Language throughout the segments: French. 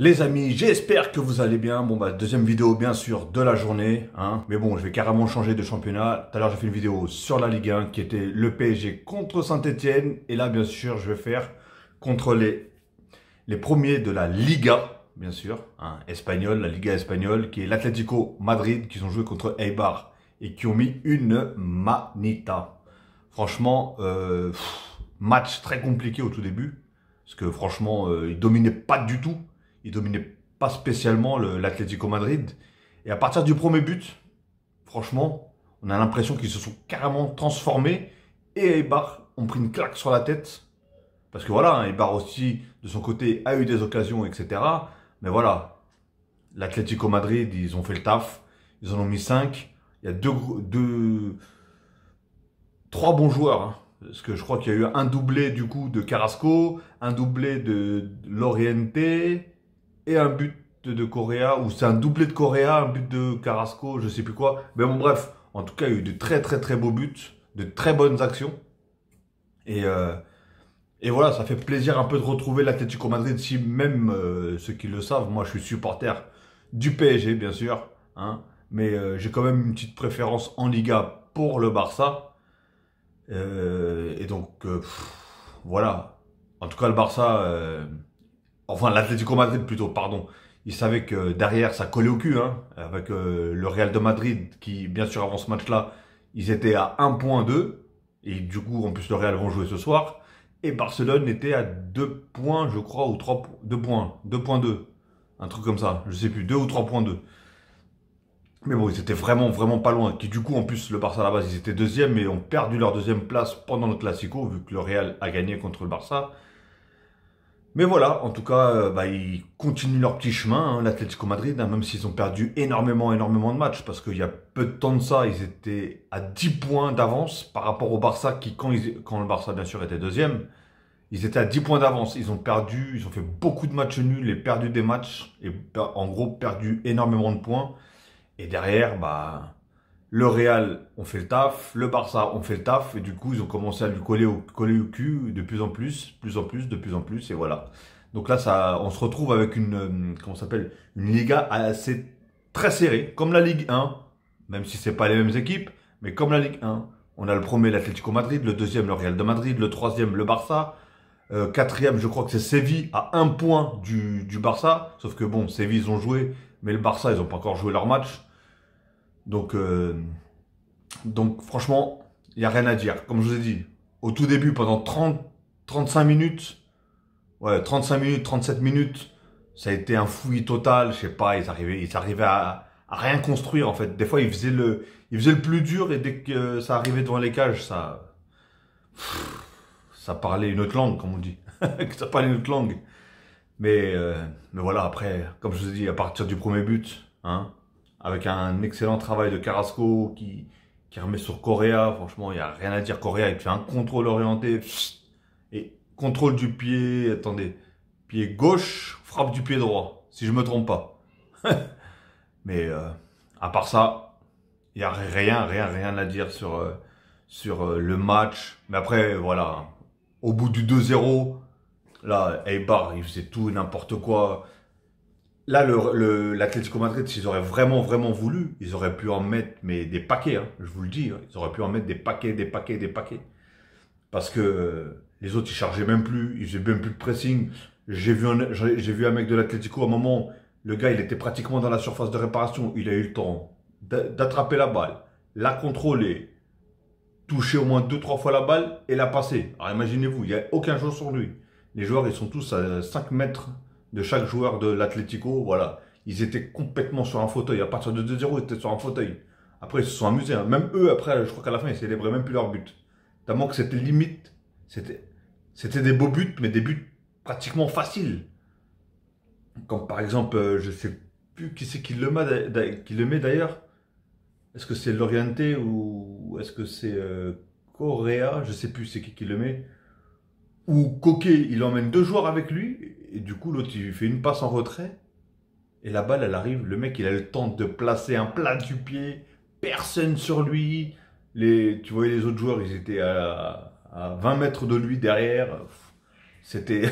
Les amis, j'espère que vous allez bien. Bon bah deuxième vidéo bien sûr de la journée, hein. Mais bon, je vais carrément changer de championnat. Tout à l'heure j'ai fait une vidéo sur la Ligue 1 qui était le PSG contre Saint-Etienne. Et là bien sûr je vais faire contre les premiers de la Liga, bien sûr, hein, espagnole, la Liga espagnole, qui est l'Atlético Madrid, qui ont joué contre Eibar et qui ont mis une manita. Franchement, match très compliqué au tout début. Parce que franchement, ils dominaient pas du tout. Ils dominaient pas spécialement l'Atlético Madrid. Et à partir du premier but, franchement, on a l'impression qu'ils se sont carrément transformés. Et Eibar ont pris une claque sur la tête. Parce que voilà, hein, Eibar aussi, de son côté, a eu des occasions, etc. Mais voilà, l'Atlético Madrid, ils ont fait le taf. Ils en ont mis 5. Il y a trois bons joueurs, hein. Parce que je crois qu'il y a eu un doublé du coup de Carrasco, un doublé de Loriente et un but de Correa, ou c'est un doublé de Correa, un but de Carrasco, je sais plus quoi. Mais bon bref, en tout cas il y a eu de très beaux buts, de très bonnes actions. Et, euh, et voilà, ça fait plaisir un peu de retrouver l'Atlético Madrid, si même ceux qui le savent, moi je suis supporter du PSG bien sûr, hein, mais j'ai quand même une petite préférence en Liga pour le Barça. Et donc, voilà. En tout cas, le Barça, enfin l'Atlético Madrid plutôt, pardon. Ils savaient que derrière, ça collait au cul, hein, avec le Real de Madrid, qui, bien sûr, avant ce match-là, ils étaient à 1 point 2. Et du coup, en plus, le Real vont jouer ce soir. Et Barcelone était à 2 points, je crois, ou 2 points, 2,2. Un truc comme ça, je sais plus, 2 ou 3,2. Mais bon, ils étaient vraiment pas loin. Qui du coup, en plus, le Barça à la base, ils étaient deuxième, mais ont perdu leur deuxième place pendant le Classico, vu que le Real a gagné contre le Barça. Mais voilà, en tout cas, ils continuent leur petit chemin, hein, l'Atlético Madrid, hein, même s'ils ont perdu énormément de matchs, parce qu'il y a peu de temps de ça, ils étaient à 10 points d'avance par rapport au Barça, qui, quand le Barça, bien sûr, était deuxième, ils étaient à 10 points d'avance. Ils ont perdu, ils ont fait beaucoup de matchs nuls et perdu des matchs, et en gros, perdu énormément de points. Et derrière, le Real ont fait le taf, le Barça ont fait le taf, et du coup, ils ont commencé à lui coller au cul de plus en plus, de plus en plus, et voilà. Donc là, on se retrouve avec comment ça s'appelle, une Liga assez très serrée, comme la Ligue 1, même si c'est pas les mêmes équipes, mais comme la Ligue 1. On a le premier, l'Atlético Madrid, le deuxième, le Real de Madrid, le troisième, le Barça, quatrième, je crois que c'est Séville, à 1 point du Barça, sauf que bon, Séville, ils ont joué, mais le Barça, ils n'ont pas encore joué leur match. Donc franchement, il n'y a rien à dire. Comme je vous ai dit, au tout début, pendant 35 minutes, ouais, 35 minutes, 37 minutes, ça a été un fouillis total. Je sais pas, ils arrivaient à rien construire, en fait. Des fois, ils faisaient le plus dur, et dès que ça arrivait devant les cages, ça parlait une autre langue, comme on dit. Ça parlait une autre langue. Mais voilà, après, comme je vous ai dit, à partir du premier but, hein, avec un excellent travail de Carrasco qui remet sur Correa, franchement, il n'y a rien à dire. Correa, il fait un contrôle orienté, et contrôle du pied, attendez, pied gauche, frappe du pied droit, si je me trompe pas. Mais à part ça, il n'y a rien à dire sur le match. Mais après, voilà, au bout du 2-0, là, Eibar, il faisait tout et n'importe quoi. Là, l'Atlético Madrid, s'ils auraient vraiment voulu, ils auraient pu en mettre mais des paquets, hein, je vous le dis. Hein, ils auraient pu en mettre des paquets. Parce que les autres, ils chargeaient même plus, ils faisaient même plus de pressing. J'ai vu un mec de l'Atlético, à un moment, le gars, il était pratiquement dans la surface de réparation. Il a eu le temps d'attraper la balle, la contrôler, toucher au moins 2-3 fois la balle et la passer. Alors imaginez-vous, il n'y a aucun joueur sur lui. Les joueurs, ils sont tous à 5 mètres de chaque joueur de l'Atlético, voilà. Ils étaient complètement sur un fauteuil. À partir de 2-0, ils étaient sur un fauteuil. Après, ils se sont amusés, hein. Même eux, après, je crois qu'à la fin, ils célébraient même plus leur but. Tellement que c'était limite. C'était des beaux buts, mais des buts pratiquement faciles. Comme par exemple, je sais plus qui c'est qui le met d'ailleurs. Est-ce que c'est Loriente ou est-ce que c'est Correa? Je sais plus c'est qui le met. Ou Coquet, il emmène 2 joueurs avec lui, et du coup l'autre il fait une passe en retrait, et la balle elle arrive, le mec il a le temps de placer un plat du pied, personne sur lui, tu voyais les autres joueurs, ils étaient à 20 mètres de lui derrière, c'était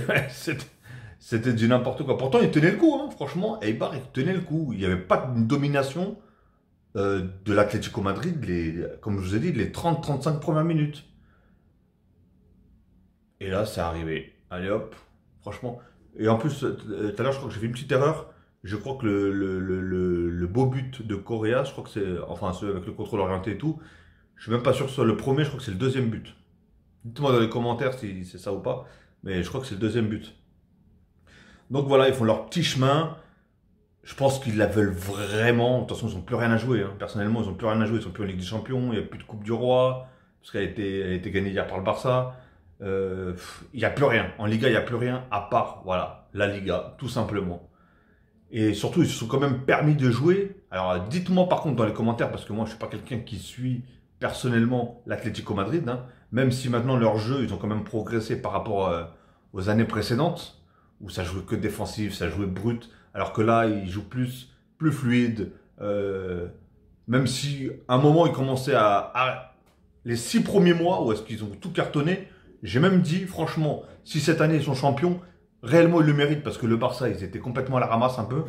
C'était du n'importe quoi. Pourtant, il tenait le coup, hein, franchement. Eibar, il tenait le coup. Il n'y avait pas de domination de l'Atlético Madrid, comme je vous ai dit, les 30-35 premières minutes. Et là, c'est arrivé. Allez hop, franchement. Et en plus, tout à l'heure, je crois que j'ai fait une petite erreur. Je crois que le beau but de Correa, je crois que c'est, enfin, celui avec le contrôle orienté et tout, je suis même pas sûr que ce soit le premier, je crois que c'est le deuxième but. Dites-moi dans les commentaires si c'est ça ou pas, mais je crois que c'est le deuxième but. Donc voilà, ils font leur petit chemin. Je pense qu'ils la veulent vraiment. De toute façon, ils n'ont plus rien à jouer, hein. Personnellement, ils n'ont plus rien à jouer. Ils sont plus en Ligue des Champions. Il n'y a plus de Coupe du Roi. Parce elle a été gagnée hier par le Barça. Il n'y a plus rien. En Liga, il n'y a plus rien à part, voilà, la Liga, tout simplement. Et surtout, ils se sont quand même permis de jouer. Alors, dites-moi par contre dans les commentaires, parce que moi, je ne suis pas quelqu'un qui suit personnellement l'Atlético Madrid, hein. Même si maintenant, leur jeu, ils ont quand même progressé par rapport aux années précédentes, où ça jouait que défensif, ça jouait brut. Alors que là, ils jouent plus fluide. Même si, à un moment, ils commençaient les 6 premiers mois, où est-ce qu'ils ont tout cartonné, j'ai même dit, franchement, si cette année ils sont champions, réellement ils le méritent parce que le Barça, ils étaient complètement à la ramasse un peu,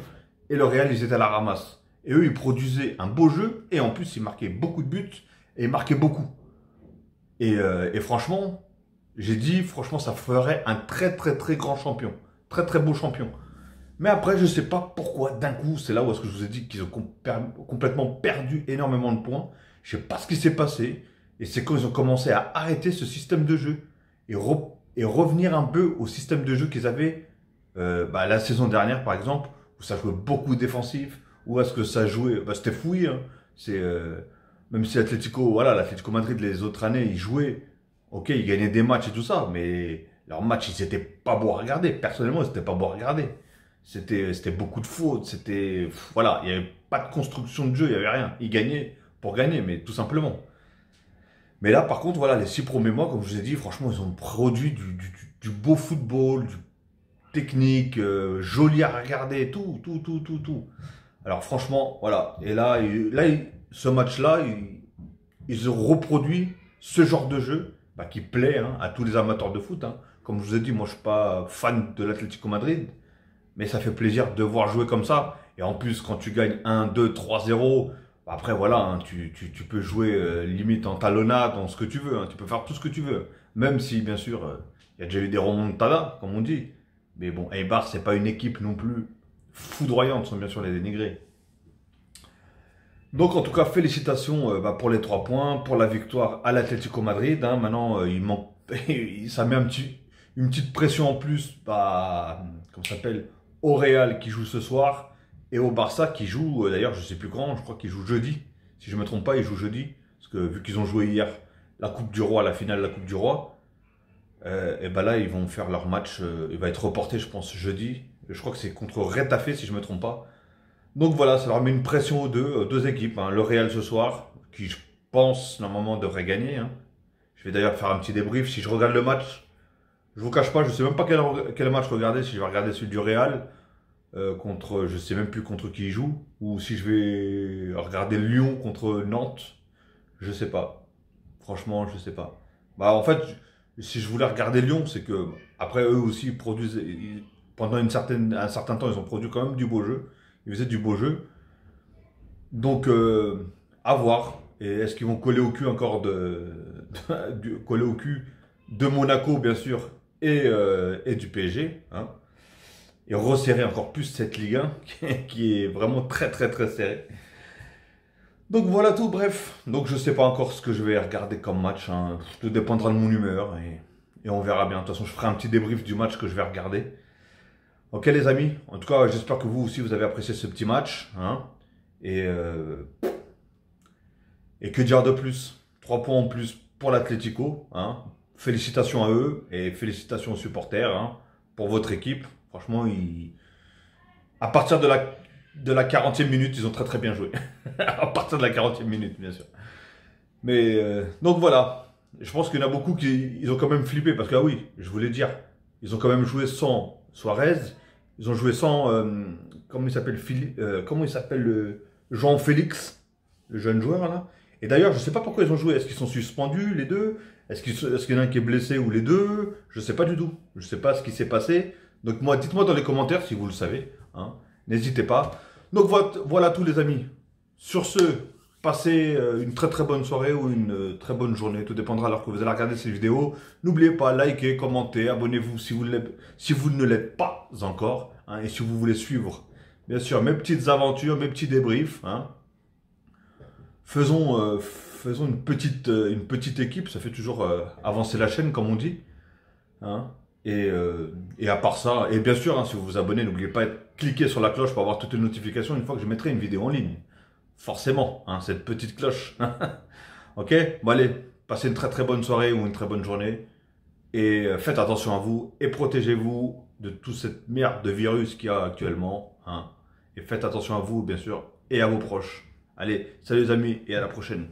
et le Real, ils étaient à la ramasse. Et eux, ils produisaient un beau jeu, et en plus, ils marquaient beaucoup de buts, et ils marquaient beaucoup. Et franchement, j'ai dit, franchement, ça ferait un très très très grand champion. Très très beau champion. Mais après, je ne sais pas pourquoi, d'un coup, c'est là où est-ce que je vous ai dit qu'ils ont complètement perdu énormément de points. Je ne sais pas ce qui s'est passé. Et c'est quand ils ont commencé à arrêter ce système de jeu et revenir un peu au système de jeu qu'ils avaient la saison dernière, par exemple, où ça jouait beaucoup défensif, où est-ce que ça jouait, c'était fouillé, hein. Même si l'Atlético Madrid, les autres années, ils jouaient, ok, ils gagnaient des matchs et tout ça, mais leurs matchs, ils n'étaient pas beaux à regarder. Personnellement, ils n'étaient pas beaux à regarder. C'était beaucoup de fautes, voilà, il n'y avait pas de construction de jeu, il n'y avait rien. Ils gagnaient pour gagner, mais tout simplement. Mais là, par contre, voilà, les 6 premiers mois, comme je vous ai dit, franchement, ils ont produit du beau football, du technique, joli à regarder, tout. Alors franchement, voilà. Et là, ce match-là, ils ont reproduit ce genre de jeu qui plaît, hein, à tous les amateurs de foot, hein. Comme je vous ai dit, moi, je ne suis pas fan de l'Atlético Madrid, mais ça fait plaisir de voir jouer comme ça. Et en plus, quand tu gagnes 1, 2, 3-0, après, voilà, hein, tu peux jouer limite en talonnade, en ce que tu veux, hein. Tu peux faire tout ce que tu veux. Même si, bien sûr, il y a déjà eu des remontadas, comme on dit. Mais bon, Eibar, c'est pas une équipe non plus foudroyante, sans bien sûr les dénigrer. Donc, en tout cas, félicitations pour les 3 points, pour la victoire à l'Atlético Madrid, hein. Maintenant, ça met une petite pression en plus, comment ça s'appelle, au Real qui joue ce soir. Et au Barça qui joue, d'ailleurs, je ne sais plus quand, je crois qu'ils jouent jeudi. Si je ne me trompe pas, ils jouent jeudi. Parce que vu qu'ils ont joué hier la Coupe du Roi, la finale de la Coupe du Roi, et ben là, ils vont faire leur match. Il va être reporté, je pense, jeudi. Je crois que c'est contre Retafe, si je ne me trompe pas. Donc voilà, ça leur met une pression aux deux équipes, hein. Le Real ce soir, qui je pense, normalement, devrait gagner, hein. Je vais d'ailleurs faire un petit débrief. Si je regarde le match, je ne vous cache pas, je ne sais même pas quel match regarder. Si je vais regarder celui du Real. Je sais même plus contre qui il joue, ou si je vais regarder Lyon contre Nantes, je sais pas. Franchement, je sais pas. En fait, si je voulais regarder Lyon, c'est que après eux aussi ils produisent, pendant un certain temps, ils ont produit quand même du beau jeu. Ils faisaient du beau jeu. Donc, à voir. Et est-ce qu'ils vont coller au cul encore coller au cul de Monaco, bien sûr, et du PSG, hein, et resserrer encore plus cette Ligue 1 qui est vraiment très très très serrée. Donc voilà tout, bref. Donc je ne sais pas encore ce que je vais regarder comme match, hein. Tout dépendra de mon humeur et on verra bien. De toute façon, je ferai un petit débrief du match que je vais regarder. Ok les amis, en tout cas j'espère que vous aussi vous avez apprécié ce petit match, hein. Et que dire de plus? 3 points en plus pour l'Atlético, hein. Félicitations à eux et félicitations aux supporters, hein, pour votre équipe. Franchement, à partir de la 40e minute, ils ont très très bien joué. À partir de la 40e minute, bien sûr. Mais donc voilà, je pense qu'il y en a beaucoup qui ont quand même flippé parce que, ah oui, je voulais dire, ils ont quand même joué sans Suarez, ils ont joué sans, comment il s'appelle le Jean Félix, le jeune joueur là. Et d'ailleurs, je ne sais pas pourquoi ils ont joué. Est-ce qu'ils sont suspendus les deux? Est-ce qu'il y en a un qui est blessé ou les deux? Je ne sais pas du tout. Je ne sais pas ce qui s'est passé. Donc moi, dites-moi dans les commentaires si vous le savez. Hein. N'hésitez pas. Donc voilà tous les amis. Sur ce, passez une très très bonne soirée ou une très bonne journée. Tout dépendra alors que vous allez regarder cette vidéo. N'oubliez pas, likez, commentez, abonnez-vous si vous ne l'êtes pas encore. Hein, et si vous voulez suivre, bien sûr, mes petites aventures, mes petits débriefs. Hein. Faisons une petite équipe. Ça fait toujours avancer la chaîne, comme on dit. Hein. Et à part ça, et bien sûr, hein, si vous vous abonnez, n'oubliez pas de cliquer sur la cloche pour avoir toutes les notifications une fois que je mettrai une vidéo en ligne. Forcément, hein, cette petite cloche. Ok? Bon allez, passez une très très bonne soirée ou une très bonne journée. Et faites attention à vous et protégez-vous de toute cette merde de virus qu'il y a actuellement. Hein. Et faites attention à vous, bien sûr, et à vos proches. Allez, salut les amis et à la prochaine.